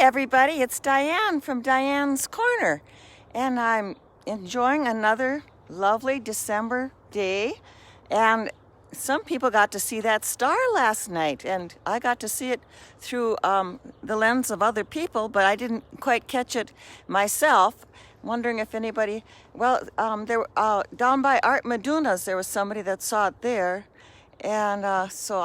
everybody, it's Diane from Diane's Corner, and I'm enjoying another lovely December day, and some people got to see that star last night, and I got to see it through the lens of other people, but I didn't quite catch it myself. Wondering if anybody, there down by Art Meduna's, there was somebody that saw it there, and so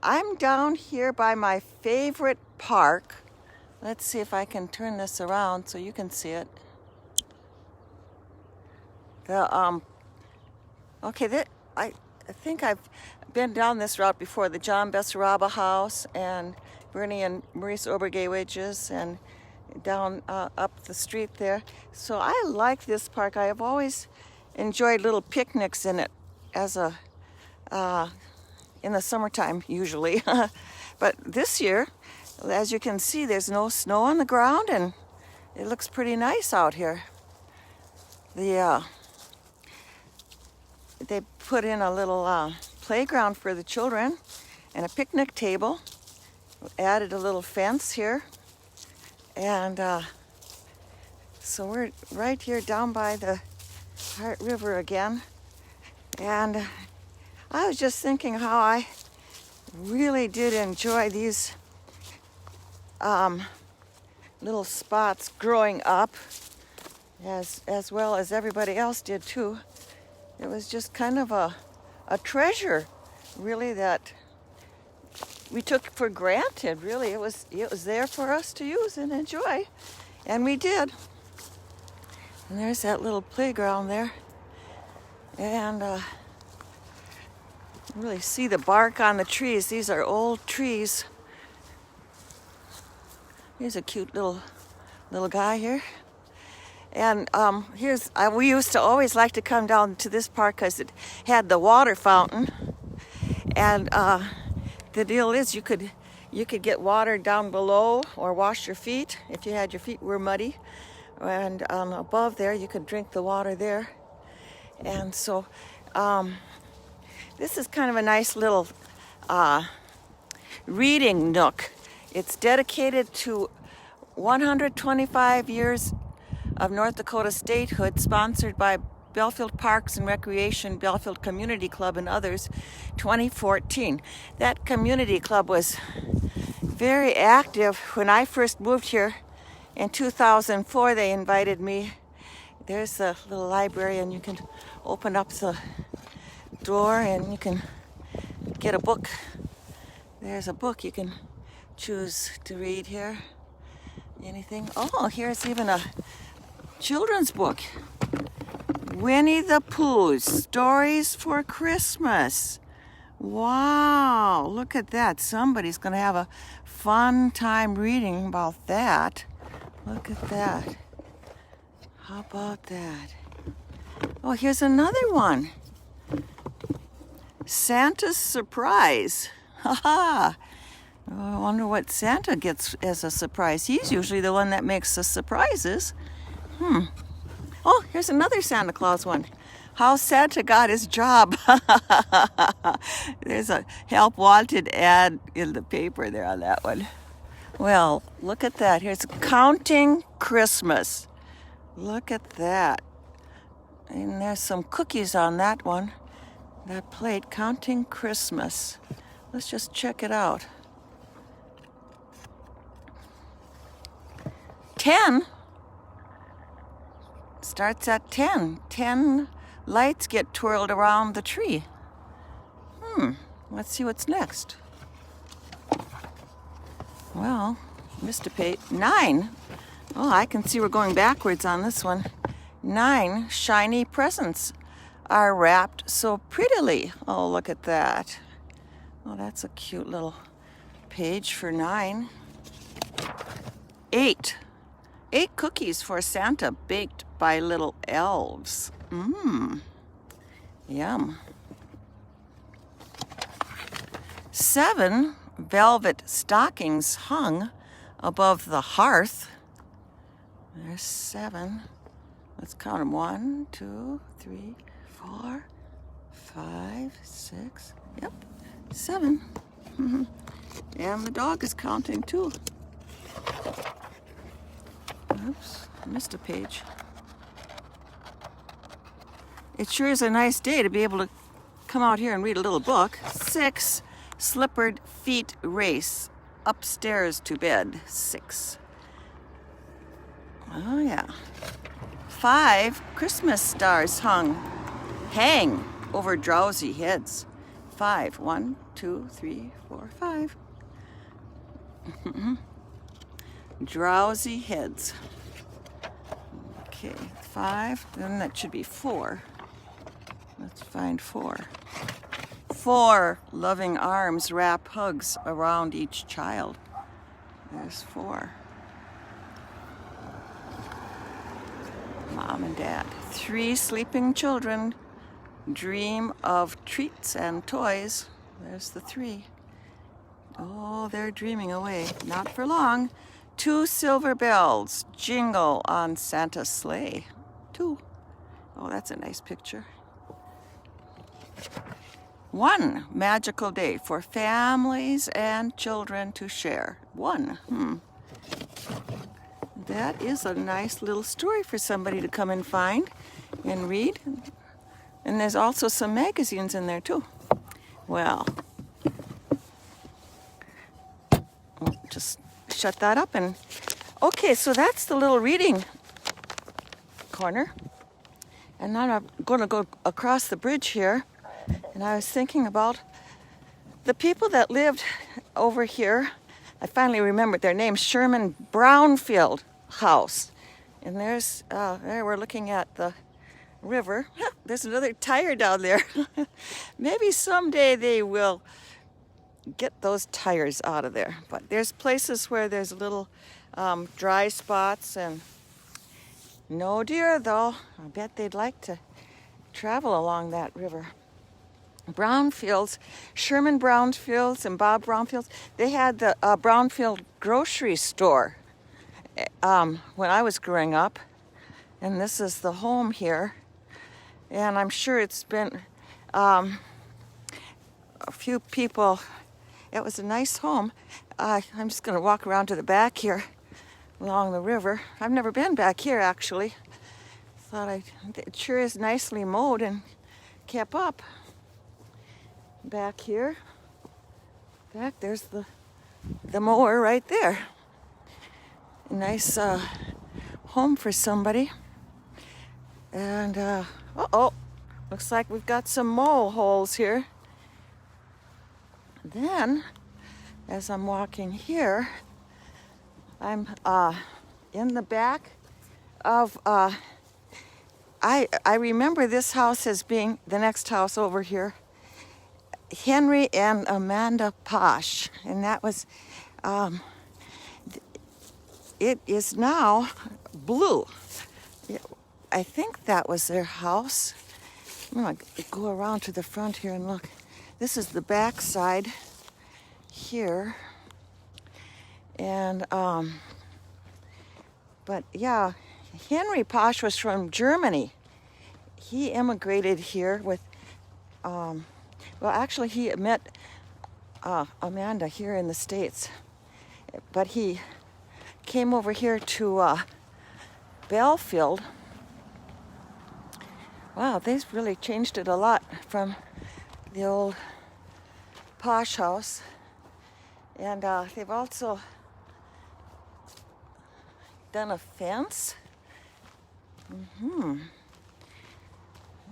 I'm down here by my favorite park. Let's see if I can turn this around so you can see it. I think I've been down this route before. The John Bessaraba House and Bernie and Maurice Obergawages and down up the street there. So I like this park. I have always enjoyed little picnics in it as a in the summertime usually. But this year, as you can see, there's no snow on the ground and it looks pretty nice out here. They put in a little playground for the children and a picnic table. Added a little fence here. And so we're right here down by the Hart River again. And I was just thinking how I really did enjoy these little spots growing up, as well as everybody else did too. It was just kind of a treasure, really, that we took for granted. Really, it was there for us to use and enjoy, and we did. And there's that little playground there, and really see the bark on the trees. These are old trees. Here's a cute little guy here. And we used to always like to come down to this park because it had the water fountain. And the deal is you could get water down below or wash your feet if your feet were muddy. And above there you could drink the water there. And so this is kind of a nice little reading nook. It's dedicated to 125 years of North Dakota statehood, sponsored by Belfield Parks and Recreation, Belfield Community Club, and others, 2014. That community club was very active. When I first moved here in 2004, they invited me. There's a little library, and you can open up the door and you can get a book. There's a book you can choose to read here. Anything. Oh, here's even a children's book. Winnie the Pooh's Stories for Christmas. Wow, look at that. Somebody's going to have a fun time reading about that. Look at that. How about that? Oh, here's another one. Santa's Surprise. Ha-ha. I wonder what Santa gets as a surprise. He's usually the one that makes the surprises. Oh, here's another Santa Claus one. How Santa got his job. There's a help wanted ad in the paper there on that one. Well, look at that. Here's Counting Christmas. Look at that. And there's some cookies on that one. That plate, Counting Christmas. Let's just check it out. 10 starts at 10. 10 lights get twirled around the tree. Let's see what's next. Well, Mr. Pate, 9. Oh, I can see we're going backwards on this one. 9 shiny presents are wrapped so prettily. Oh, look at that. Oh, that's a cute little page for 9. 8 cookies for Santa baked by little elves. Yum. 7 velvet stockings hung above the hearth. There's 7. Let's count them. 1, 2, 3, 4, 5, 6. Yep, 7. And the dog is counting too. Oops, I missed a page. It sure is a nice day to be able to come out here and read a little book. 6, Slippered Feet Race. Upstairs to bed. 6. Oh, yeah. 5, Christmas stars hang over drowsy heads. 5. 1, 2, 3, 4, 5. Drowsy heads. Okay, 5. Then that should be 4. Let's find 4. 4 loving arms wrap hugs around each child. There's 4. Mom and Dad. 3 sleeping children dream of treats and toys. There's the 3. Oh, they're dreaming away. Not for long. 2 silver bells jingle on Santa's sleigh. 2. Oh, that's a nice picture. 1 magical day for families and children to share. 1. That is a nice little story for somebody to come and find and read. And there's also some magazines in there too. Well, I'll just shut that up and okay, so that's the little reading corner. And now I'm going to go across the bridge here. And I was thinking about the people that lived over here. I finally remembered their name, Sherman Brownfield house. And there's, there we're looking at the river. There's another tire down there. Maybe someday they will get those tires out of there. But there's places where there's little dry spots and no deer though. I bet they'd like to travel along that river. Brownfields, Sherman Brownfields and Bob Brownfields, they had the Brownfield grocery store when I was growing up. And this is the home here. And I'm sure it's been a few people. It was a nice home. I'm just going to walk around to the back here along the river. I've never been back here actually. It sure is nicely mowed and kept up. Back here, there's the mower right there. A nice home for somebody. And looks like we've got some mole holes here. Then, as I'm walking here, I'm in the back of I remember this house as being the next house over here. Henry and Amanda Paasch, and that was, it is now blue. I think that was their house. I'm gonna go around to the front here and look. This is the back side here. And, but yeah, Henry Paasch was from Germany. He immigrated here with, well, actually, he met Amanda here in the States, but he came over here to Belfield. Wow, they've really changed it a lot from the old Paasch house. And they've also done a fence.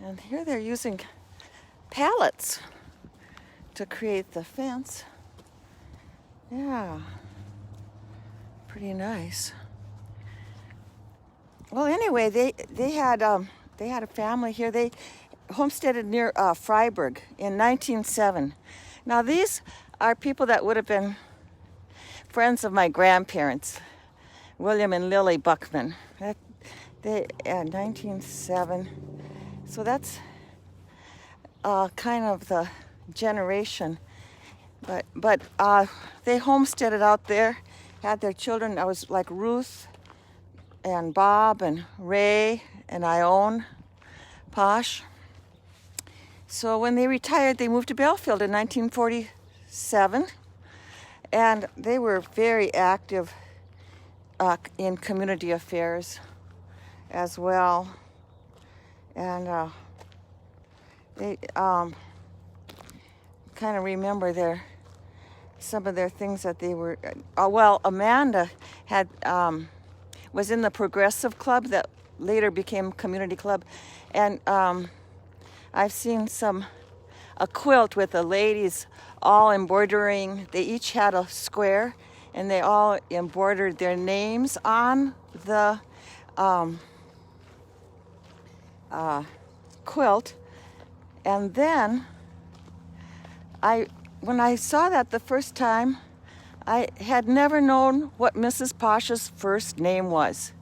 And here they're using pallets to create the fence. Yeah, pretty nice. Well, anyway, they had a family here. They homesteaded near Freiburg in 1907. Now these are people that would have been friends of my grandparents, William and Lily Buckman. They 1907. So that's kind of the generation, but they homesteaded out there, had their children. I was like Ruth and Bob and Ray and Ione Paasch. So when they retired, they moved to Belfield in 1947, and they were very active in community affairs as well. And they kind of remember some of their things that they were. Well, Amanda had was in the Progressive Club that later became Community Club, and I've seen a quilt with the ladies all embroidering. They each had a square, and they all embroidered their names on the quilt. And then when I saw that the first time, I had never known what Mrs. Paasch's first name was.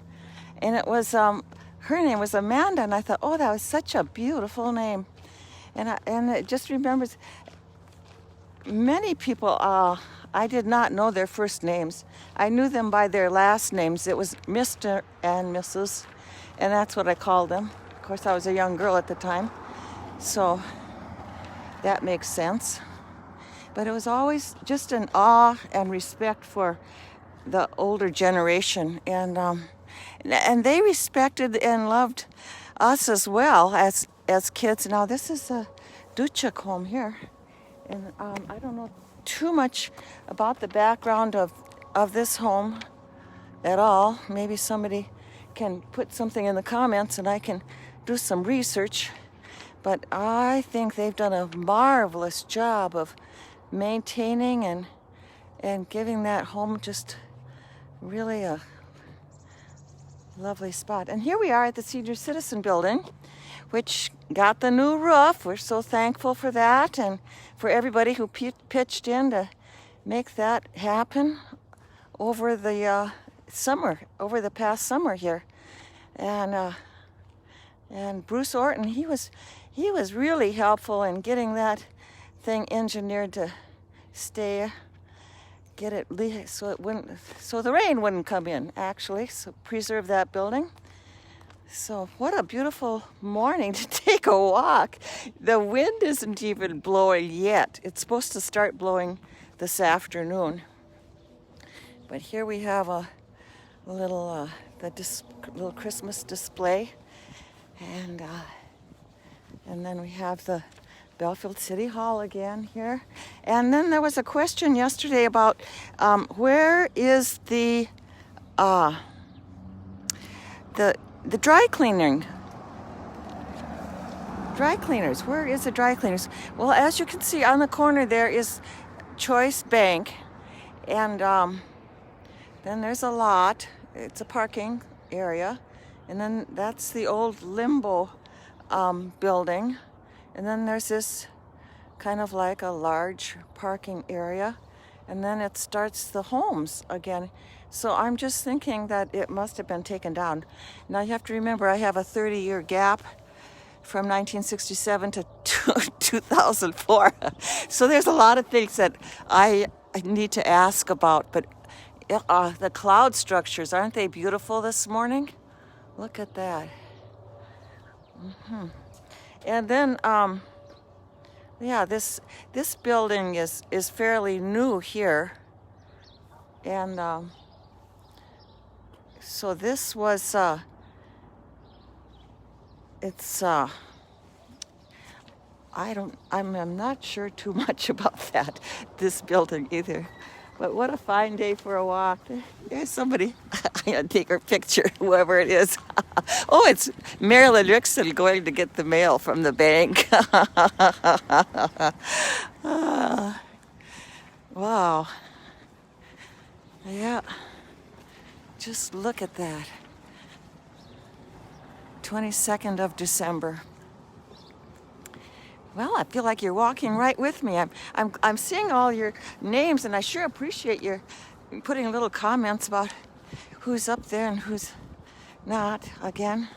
And it was, her name was Amanda, and I thought, oh, that was such a beautiful name. And it just remembers many people, I did not know their first names. I knew them by their last names. It was Mr. and Mrs., and that's what I called them. Of course, I was a young girl at the time, so that makes sense. But it was always just an awe and respect for the older generation, and they respected and loved us as well as kids. Now this is a Duchek home here, and I don't know too much about the background of this home at all. Maybe somebody can put something in the comments and I can do some research. But I think they've done a marvelous job of maintaining and giving that home just really a lovely spot. And here we are at the Senior Citizen Building, which got the new roof. We're so thankful for that, and for everybody who pitched in to make that happen over the over the past summer here. And Bruce Orton, he was really helpful in getting that thing engineered to get it so the rain wouldn't come in, actually, so preserve that building. So what a beautiful morning to take a walk. The wind isn't even blowing yet. It's supposed to start blowing this afternoon. But here we have a little little Christmas display, and then we have the Belfield City Hall again here. And then there was a question yesterday about where is the dry cleaning. Dry cleaners. Where is the dry cleaners? Well, as you can see on the corner there is Choice Bank, and then there's a lot. It's a parking area, and then that's the old Limbo building, and then there's this kind of like a large parking area, and then it starts the homes again. So I'm just thinking that it must have been taken down. Now you have to remember, I have a 30-year gap from 1967 to 2004. So there's a lot of things that I need to ask about. But the cloud structures, aren't they beautiful this morning? Look at that. And then, this building is fairly new here. And so this was, I'm not sure too much about this building either. But what a fine day for a walk. There's somebody. I'm going to take her picture, whoever it is. Oh, it's Marilyn Rickson going to get the mail from the bank. Wow. Yeah. Just look at that. 22nd of December. Well, I feel like you're walking right with me. I'm seeing all your names, and I sure appreciate your putting little comments about who's up there and who's not. Again,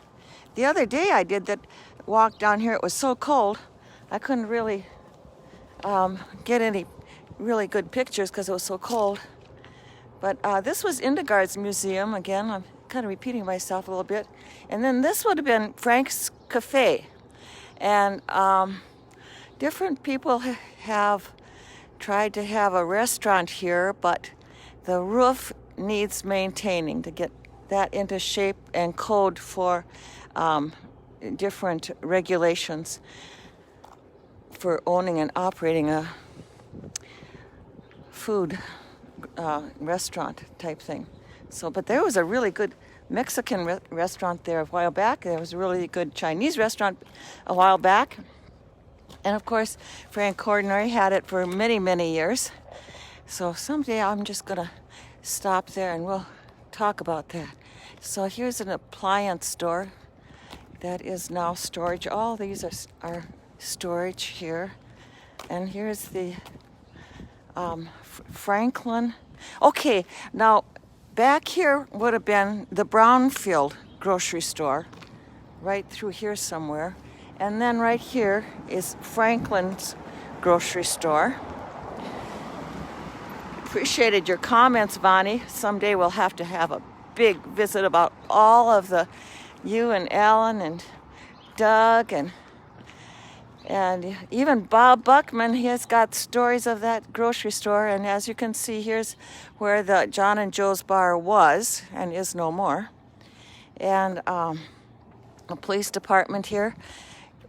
the other day I did that walk down here. It was so cold, I couldn't really get any really good pictures because it was so cold. But this was Indegard's museum. Again, I'm kind of repeating myself a little bit. And then this would have been Frank's Cafe, and different people have tried to have a restaurant here, but the roof needs maintaining to get that into shape and code for different regulations for owning and operating a food restaurant type thing. So, but there was a really good Mexican restaurant there a while back. There was a really good Chinese restaurant a while back. And of course, Frank Cordnery had it for many, many years. So someday I'm just going to stop there and we'll talk about that. So here's an appliance store that is now storage. All these are storage here. And here's the Franklin. Okay, now back here would have been the Brownfield grocery store, right through here somewhere. And then right here is Franklin's grocery store. Appreciated your comments, Vonnie. Someday we'll have to have a big visit about all of you and Alan and Doug and even Bob Buckman. He has got stories of that grocery store. And as you can see, here's where the John and Joe's bar was and is no more. And the police department here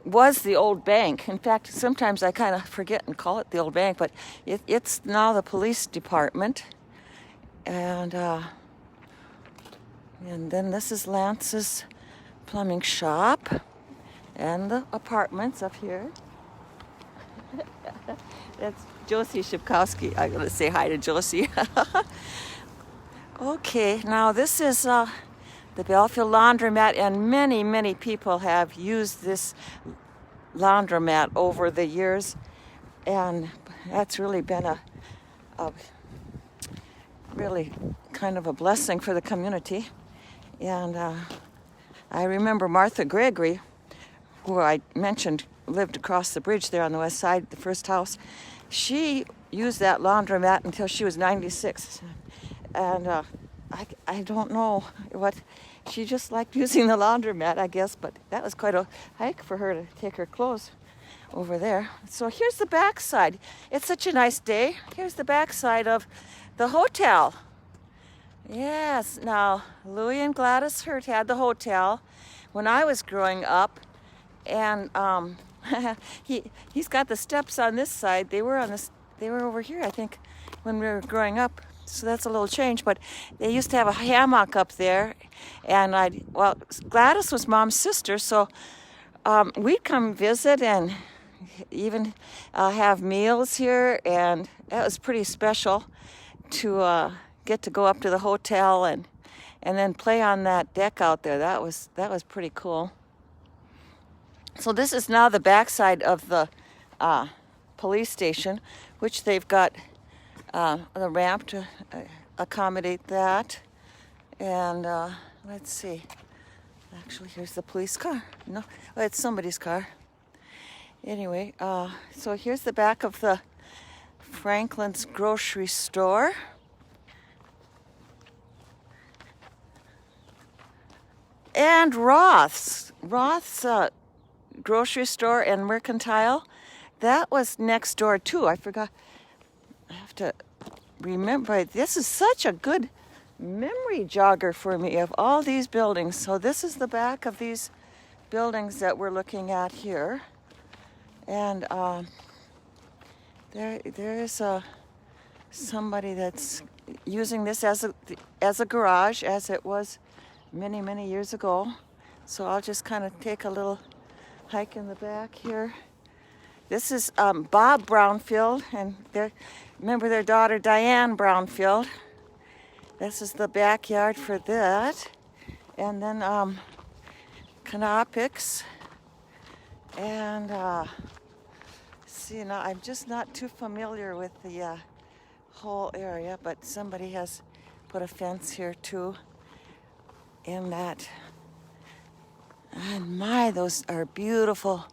was the old bank. In fact, sometimes I kind of forget and call it the old bank, but it's now the police department. And then this is Lance's plumbing shop and the apartments up here. That's Josie Shipkowski. I'm going to say hi to Josie. Okay, now this is the Belfield laundromat, and many, many people have used this laundromat over the years, and that's really been a really kind of a blessing for the community. And I remember Martha Gregory, who I mentioned lived across the bridge there on the west side, the first house. She used that laundromat until she was 96. And I don't know what, she just liked using the laundromat, I guess, but that was quite a hike for her to take her clothes over there. So here's the back side. It's such a nice day. Here's the back side of the hotel. Yes, now Louis and Gladys Hurt had the hotel when I was growing up, and he's got the steps on this side. They were over here, I think, when we were growing up. So that's a little change, but they used to have a hammock up there, and Gladys was Mom's sister, so we'd come visit and even have meals here, and that was pretty special to get to go up to the hotel and then play on that deck out there. That was pretty cool. So this is now the backside of the police station, which they've got the ramp to accommodate that. And let's see. Actually, here's the police car. No, it's somebody's car. Anyway, so here's the back of the Franklin's grocery store. And Roth's grocery store and mercantile. That was next door too. I forgot. I have to remember. This is such a good memory jogger for me of all these buildings. So this is the back of these buildings that we're looking at here. And there's somebody that's using this as a garage, as it was many, many years ago. So I'll just kind of take a little hike in the back here. This is Bob Brownfield, and remember their daughter Diane Brownfield. This is the backyard for that. And then Knopik's. And see, now I'm just not too familiar with the whole area, but somebody has put a fence here too in that. And my, those are beautiful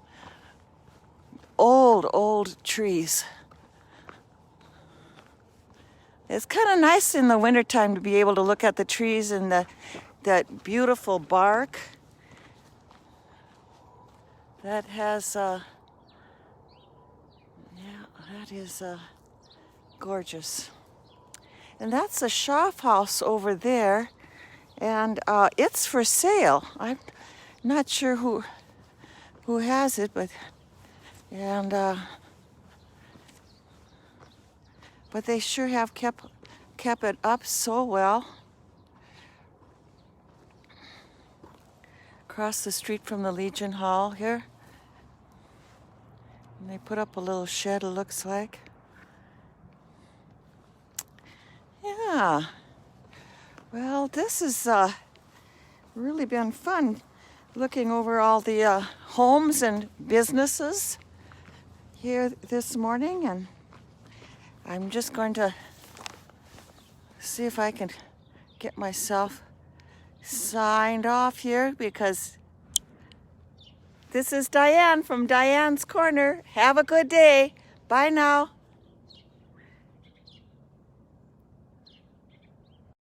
old trees. It's kind of nice in the wintertime to be able to look at the trees and that beautiful bark that has that is gorgeous. And that's the Schaff house over there. And it's for sale. I'm not sure who has it, but they sure have kept it up so well. Across the street from the Legion Hall here. And they put up a little shed, it looks like. Yeah. Well, this has really been fun looking over all the homes and businesses here this morning, and I'm just going to see if I can get myself signed off here, because this is Diane from Diane's Corner. Have a good day. Bye now.